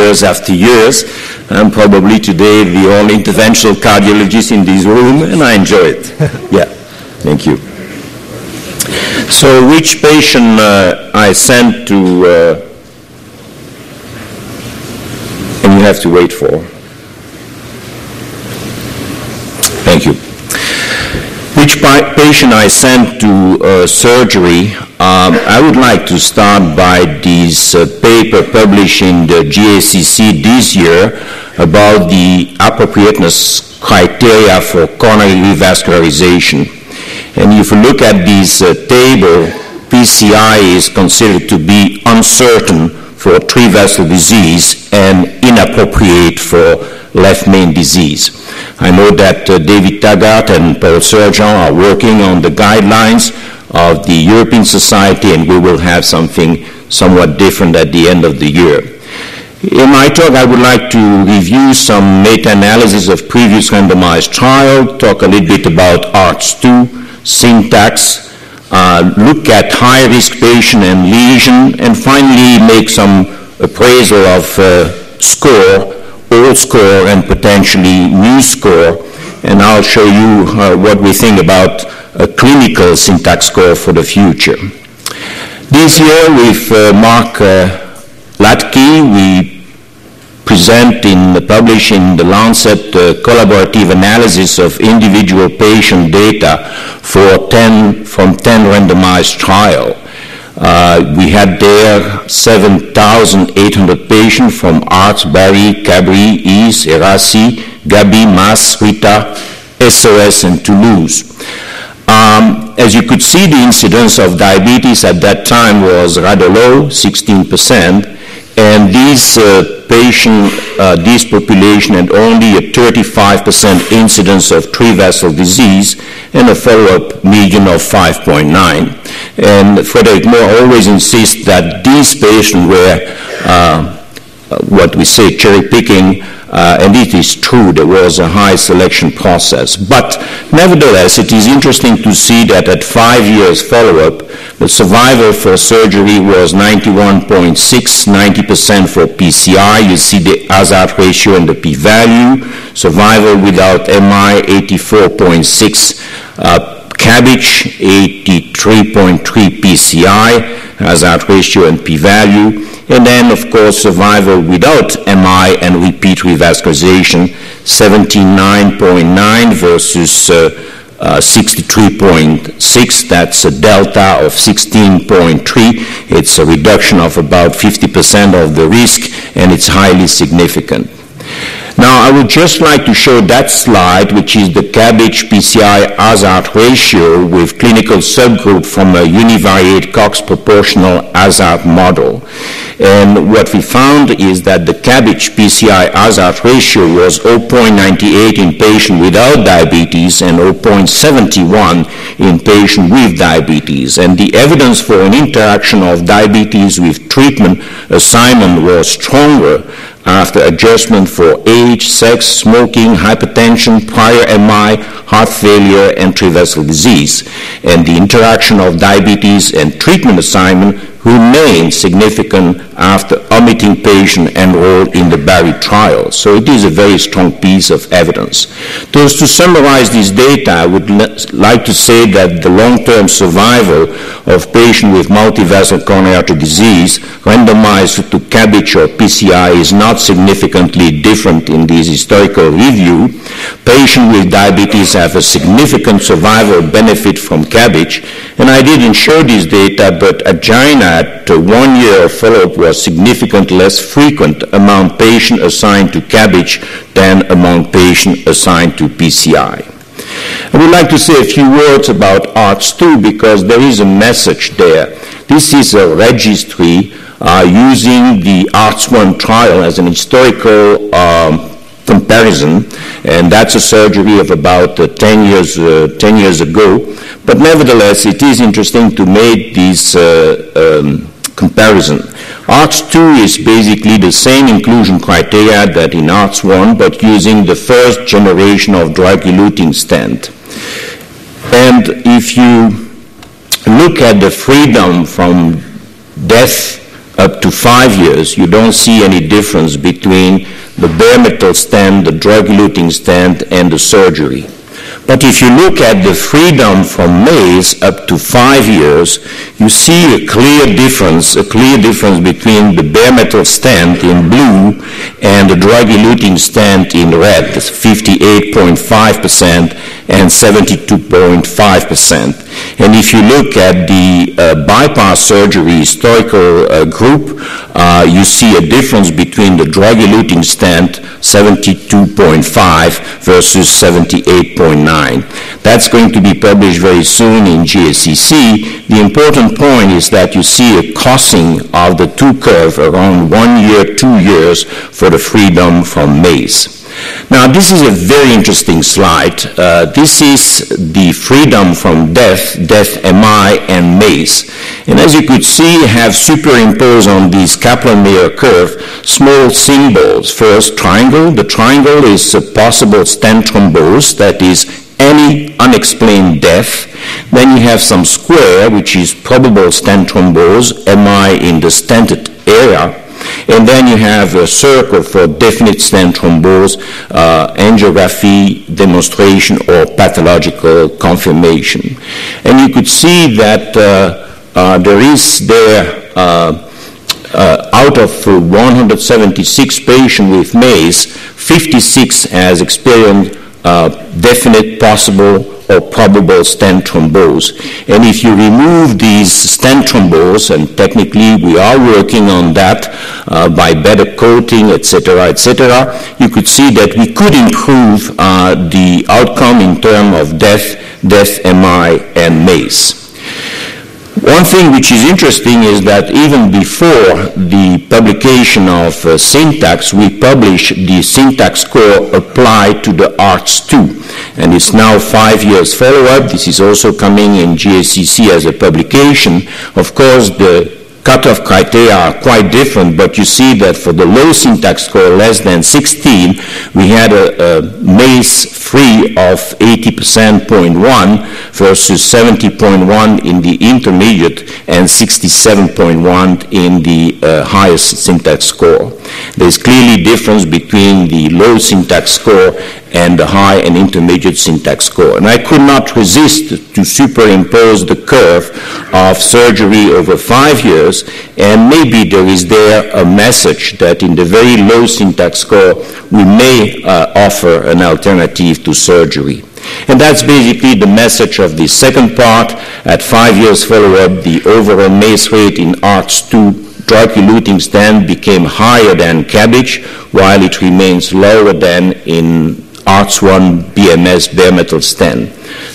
years after years. I'm probably today the only interventional cardiologist in this room, and I enjoy it. Yeah, thank you. So which patient I sent to, and you have to wait for. Thank you. Which patient I sent to surgery, I would like to start by this paper published in the JACC this year about the appropriateness criteria for coronary revascularization. And if you look at this table, PCI is considered to be uncertain for tri-vessel disease and inappropriate for left main disease. I know that David Taggart and Paul Surgeon are working on the guidelines of the European Society, and we will have something somewhat different at the end of the year. In my talk, I would like to review some meta-analysis of previous randomized trial, talk a little bit about ARCS-2, syntax, look at high-risk patient and lesion, and finally make some appraisal of score, old score, and potentially new score, and I'll show you what we think about a clinical syntax score for the future. This year with Mark Latke, we publish in the Lancet collaborative analysis of individual patient data from 10 randomized trial. We had there 7,800 patients from ARCS, Barry, Cabri, EASE, ERASI, Gabi, MAS, RITA, SOS, and Toulouse. As you could see, the incidence of diabetes at that time was rather low, 16%, and this population had only a 35% incidence of tri-vessel disease and a follow-up median of 5.9. And Frederick Moore always insists that these patients were what we say cherry-picking, and it is true, there was a high selection process. But nevertheless, it is interesting to see that at 5 years follow-up, the survival for surgery was 91.6, 90% for PCI. You see the hazard ratio and the p-value. Survival without MI, 84.6. CABG, 83.3 PCI, hazard ratio and p-value. And then, of course, survival without MI and repeat revascularization, 79.9 versus 63.6. That's a delta of 16.3. It's a reduction of about 50% of the risk, and it's highly significant. Now, I would just like to show that slide, which is the CABG PCI hazard ratio with clinical subgroup from a univariate Cox proportional hazard model. And what we found is that the CABG PCI hazard ratio was 0.98 in patients without diabetes and 0.71 in patients with diabetes. And the evidence for an interaction of diabetes with treatment assignment was stronger after adjustment for age, sex, smoking, hypertension, prior MI, heart failure, and tri-vessel disease. And the interaction of diabetes and treatment assignment remained significant after omitting patient enrolled in the Barry trial. So it is a very strong piece of evidence. Thus, to summarize this data, I would like to say that the long-term survival of patients with multivessel coronary artery disease randomized to CABG or PCI is not significantly different in this historical review. Patients with diabetes have a significant survival benefit from CABG, and I didn't show this data, but angina at 1 year of follow-up was significantly less frequent among patients assigned to CABG than among patients assigned to PCI. I would like to say a few words about ARCS-2 because there is a message there. This is a registry using the ARCS-1 trial as an historical comparison, and that's a surgery of about 10 years ago. But nevertheless, it is interesting to make this comparison. ARCS-2 is basically the same inclusion criteria that in ARCS-1, but using the first generation of drug-eluting stent. And if you look at the freedom from death up to 5 years, you don't see any difference between the bare metal stent, the drug-eluting stent, and the surgery. But if you look at the freedom from MACE up to 5 years, you see a clear difference between the bare metal stent in blue and the drug-eluting stent in red, 58.5% and 72.5%. And if you look at the bypass surgery historical group, you see a difference between the drug-eluting stent, 72.5 versus 78.9. That's going to be published very soon in JSCC. The important point is that you see a crossing of the two curves around 1 year, 2 years for the freedom from MACE. Now, this is a very interesting slide. This is the freedom from death MI, and MACE. And as you could see, have superimposed on this Kaplan-Meier curve small symbols. First, triangle. The triangle is a possible stent thrombose, that is any unexplained death. Then you have some square, which is probable stent thrombose, MI in the stented area. And then you have a circle for definite stent thrombose, angiography, demonstration, or pathological confirmation. And you could see that there is out of 176 patients with MACE, 56 has experienced definite, possible, or probable stent thrombose. And if you remove these stent thrombose, and technically we are working on that by better coating, etc., you could see that we could improve the outcome in terms of death, MI, and MACE. One thing which is interesting is that even before the publication of Syntax, we published the Syntax score applied to the ARTS-2. And it's now 5 years follow-up. This is also coming in JSCC as a publication. Of course, the cutoff criteria are quite different, but you see that for the low Syntax score, less than 16, we had a MACE-free of 80.1 versus 70.1 in the intermediate and 67.1 in the highest Syntax score. There's clearly difference between the low Syntax score and the high and intermediate Syntax score. And I could not resist to superimpose the curve of surgery over 5 years, and maybe there is there a message that in the very low Syntax score, we may offer an alternative to surgery. And that's basically the message of the second part. At 5 years follow-up, the overall MACE rate in ARTS-2 drug-eluting stent became higher than CABG, while it remains lower than in ARTS-1 BMS bare metal stent.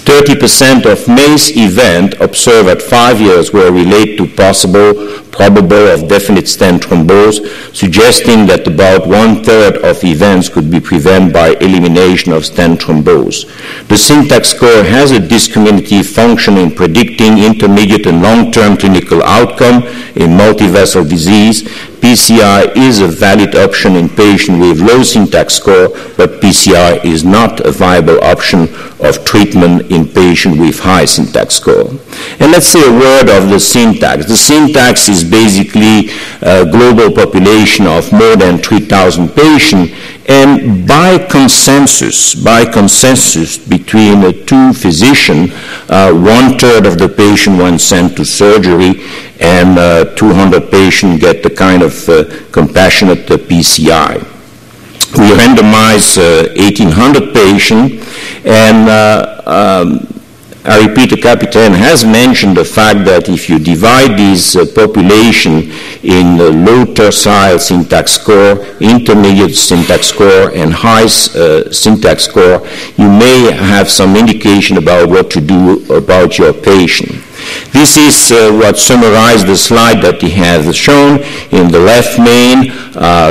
30% of MACE events observed at 5 years were related to possible, probable, or definite stent thrombose, suggesting that about 1/3 of events could be prevented by elimination of stent thrombose. The Syntax score has a discriminative function in predicting intermediate and long-term clinical outcome in multivessel disease. PCI is a valid option in patients with low Syntax score, but PCI is not a viable option of treatment in patients with high Syntax score. And let's say a word of the Syntax. The Syntax is basically a global population of more than 3,000 patients, and by consensus between the two physicians, 1/3 of the patient were sent to surgery, and 200 patients get the kind of compassionate PCI. We randomized 1,800 patients, and Ari-Peter Kapitein has mentioned the fact that if you divide this population in low tertile Syntax score, intermediate Syntax score, and high Syntax score, you may have some indication about what to do about your patient. This is what summarized the slide that he has shown. In the left main,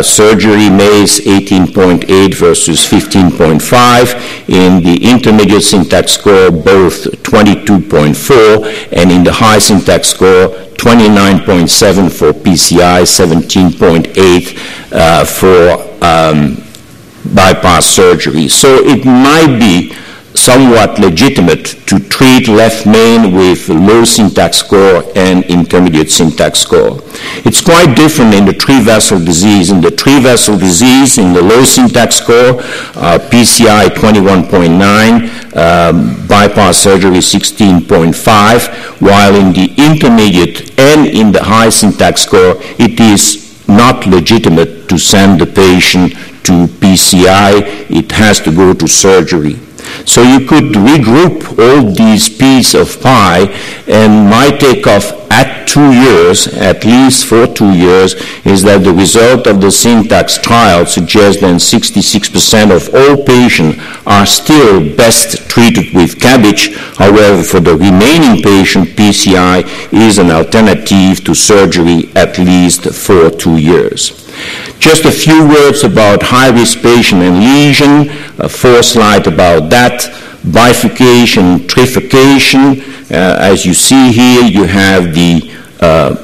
surgery MACE 18.8 versus 15.5. In the intermediate Syntax score, both 22.4, and in the high Syntax score, 29.7 for PCI, 17.8 for bypass surgery. So it might be somewhat legitimate to treat left main with low syntax score and intermediate syntax score. It's quite different in the three-vessel disease. In the three-vessel disease, in the low syntax score, PCI 21.9, bypass surgery 16.5, while in the intermediate and in the high syntax score, it is not legitimate to send the patient to PCI. It has to go to surgery. So you could regroup all these pieces of pie, and my takeoff at 2 years, at least for 2 years, is that the result of the syntax trial suggests that 66% of all patients are still best treated with CABG. However, for the remaining patient, PCI is an alternative to surgery at least for 2 years. Just a few words about high-risk patient and lesion, 4 slides about that, bifurcation, trifurcation. As you see here, you have the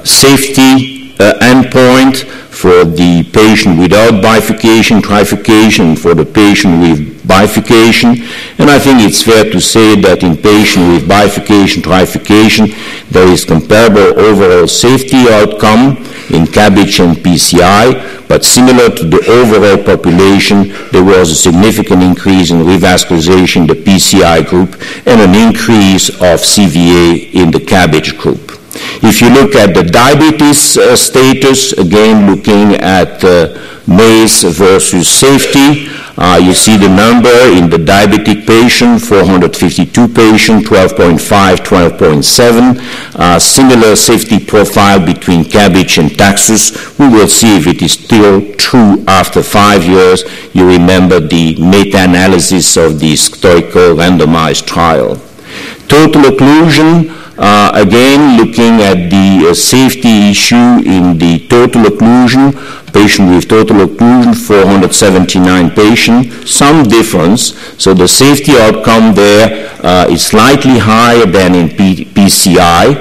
safety endpoint for the patient without bifurcation, trifurcation for the patient with bifurcation. And I think it's fair to say that in patients with bifurcation, trifurcation, there is comparable overall safety outcome in CABG and PCI, but similar to the overall population, there was a significant increase in revascularization in the PCI group and an increase of CVA in the CABG group. If you look at the diabetes status, again looking at MACE versus safety, you see the number in the diabetic patient, 452 patient, 12.5, 12.7. Similar safety profile between CABG and Taxus. We will see if it is still true after 5 years. You remember the meta-analysis of the historical randomized trial. Total occlusion. Again, looking at the safety issue in the total occlusion, patient with total occlusion, 479 patients, some difference. So the safety outcome there is slightly higher than in PCI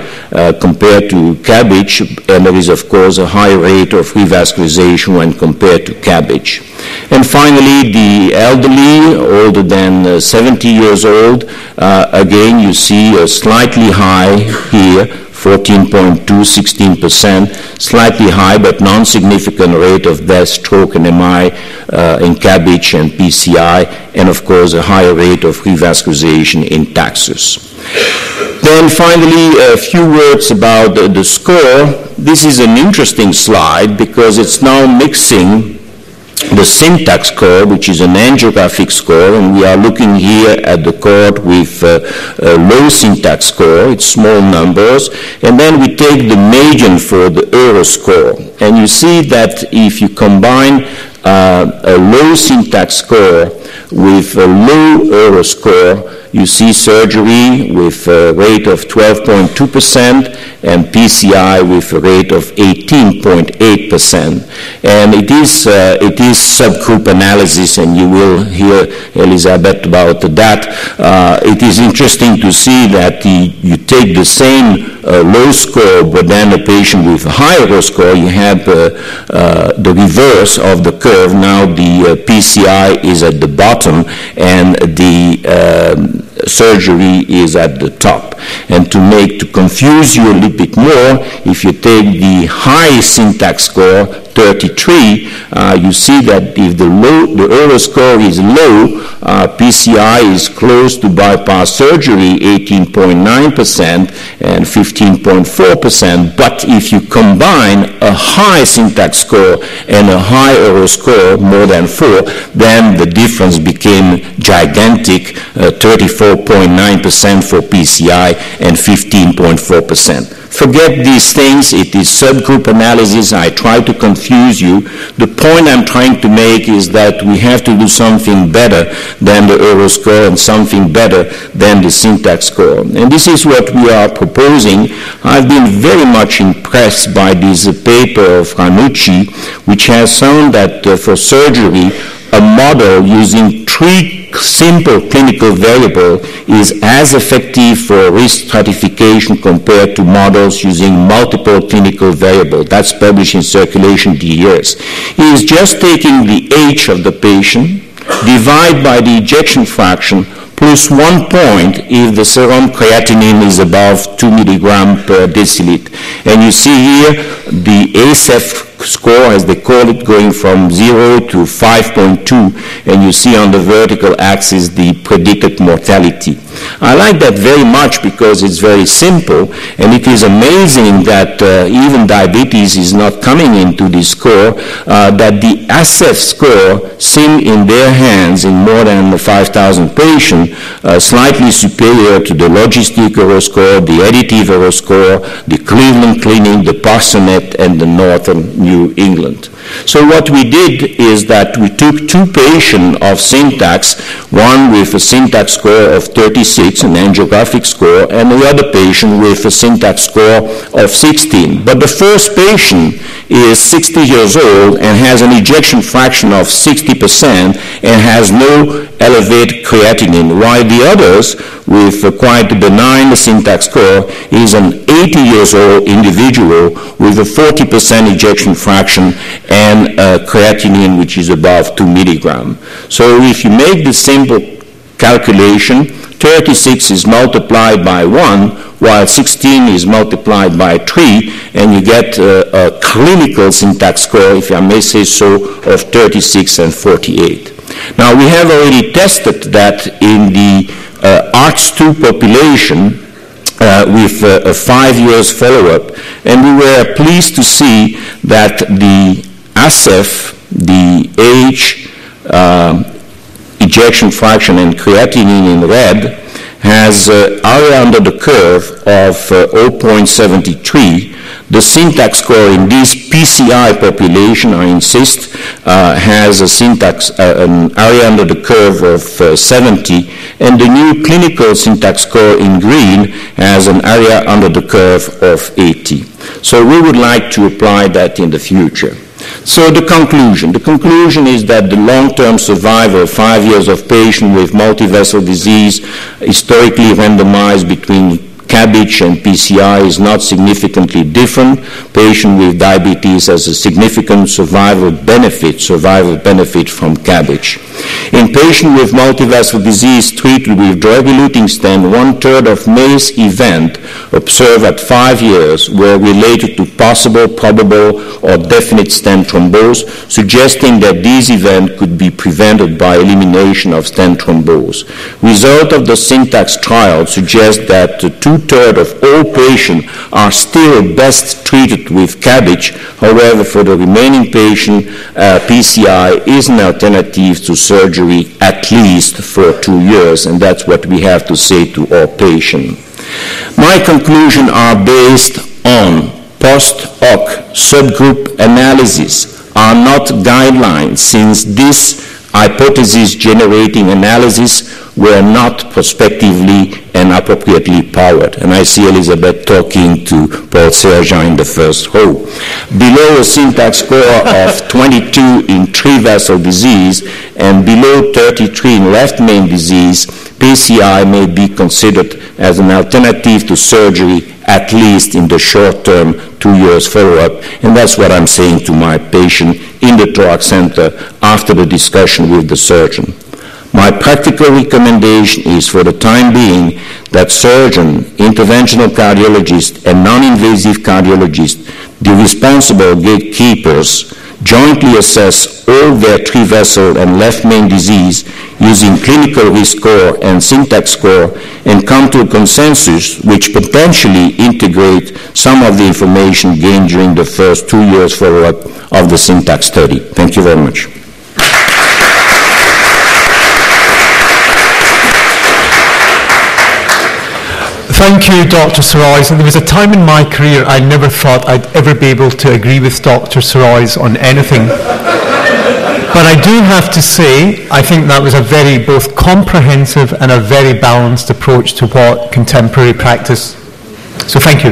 compared to CABG, and there is, of course, a high rate of revascularization when compared to CABG. And finally, the elderly, older than 70 years old, again, you see a slightly high here, 14.2, 16%, slightly high but non-significant rate of death, stroke, and MI in CABG and PCI, and of course a higher rate of revascularization in Taxus. Then finally, a few words about the score. This is an interesting slide because it's now mixing the syntax score, which is an angiographic score, and we are looking here at the cohort with a low syntax score, it's small numbers, and then we take the median for the Euro score. And you see that if you combine a low syntax score with a low Euro score, you see surgery with a rate of 12.2% and PCI with a rate of 18.8%. And it is subgroup analysis, and you will hear Elizabeth about that. It is interesting to see that you take the same low score, but then a patient with a higher score, you have the reverse of the curve. Now the PCI is at the bottom, and the surgery is at the top. And to confuse you a little bit more, if you take the high syntax score, 33, you see that if the Euro score is low, PCI is close to bypass surgery, 18.9% and 15.4%. But if you combine a high syntax score and a high Euro score, more than 4, then the difference became gigantic, 34.9% for PCI and 15.4%. Forget these things. It is subgroup analysis. I try to confuse you. The point I'm trying to make is that we have to do something better than the Euro score and something better than the syntax score. And this is what we are proposing. I've been very much impressed by this paper of Ranucci, which has shown that for surgery, a model using 3 simple clinical variables is as effective for risk stratification compared to models using multiple clinical variables. That's published in Circulation DES. He is just taking the age of the patient, divide by the ejection fraction, plus 1 point if the serum creatinine is above 2 milligram per deciliter. And you see here the ASEF score, as they call it, going from 0 to 5.2, and you see on the vertical axis the predicted mortality. I like that very much because it's very simple, and it is amazing that even diabetes is not coming into this score, that the ASEF score seemed in their hands in more than 5,000 patients, slightly superior to the Logistic Euro score, the Additive Euro score, the Cleveland Clinic, the Parsonet, and the Northern New England. So what we did is that we took 2 patients of syntax, one with a syntax score of 36, an angiographic score, and the other patient with a syntax score of 16. But the first patient is 60 years old and has an ejection fraction of 60% and has no elevated creatinine, while the others with quite a benign syntax score is an 80 years old individual with a 40% ejection fraction and creatinine which is above 2 milligram. So if you make the simple calculation, 36 is multiplied by 1, while 16 is multiplied by 3, and you get a clinical syntax score, if I may say so, of 36 and 48. Now, we have already tested that in the ARCS-2 population with a 5 years follow-up, and we were pleased to see that the ASEF, the age, ejection fraction, and creatinine in red has area under the curve of 0.73. The syntax score in this PCI population, I insist, has a syntax, an area under the curve of 70, and the new clinical syntax score in green has an area under the curve of 80. So we would like to apply that in the future. So the conclusion is that the long-term survival, 5 years of patient with multivessel disease, historically randomized between CABG and PCI, is not significantly different. Patient with diabetes has a significant survival benefit from CABG. In patient with multivessel disease treated with drug-eluting stent, 1/3 of MACE events observed at 5 years were related to possible, probable, or definite stent thrombose, suggesting that these events could be prevented by elimination of stent thrombose. Result of the syntax trial suggests that 2/3 of all patients are still best treated with CABG. However, for the remaining patient, PCI is an alternative to surgery at least for 2 years, and that's what we have to say to all patients. My conclusions are based on post-hoc subgroup analysis, are not guidelines, since this hypothesis-generating analysis were not prospectively and appropriately powered. And I see Elizabeth talking to Paul Sergent in the first row. Below a syntax score of 22 in 3-vessel disease and below 33 in left main disease, PCI may be considered as an alternative to surgery, at least in the short term, 2 years follow-up. And that's what I'm saying to my patient in the thorax center after the discussion with the surgeon. My practical recommendation is, for the time being, that surgeon, interventional cardiologist, and non-invasive cardiologist, the responsible gatekeepers, jointly assess all their 3-vessel and left main disease using clinical risk score and syntax score, and come to a consensus which potentially integrate some of the information gained during the first 2 years follow-up of the syntax study. Thank you very much. Thank you, Dr. Sirois. There was a time in my career I never thought I'd ever be able to agree with Dr. Sirois on anything. But I do have to say, I think that was a very both comprehensive and a very balanced approach to what contemporary practice. So thank you.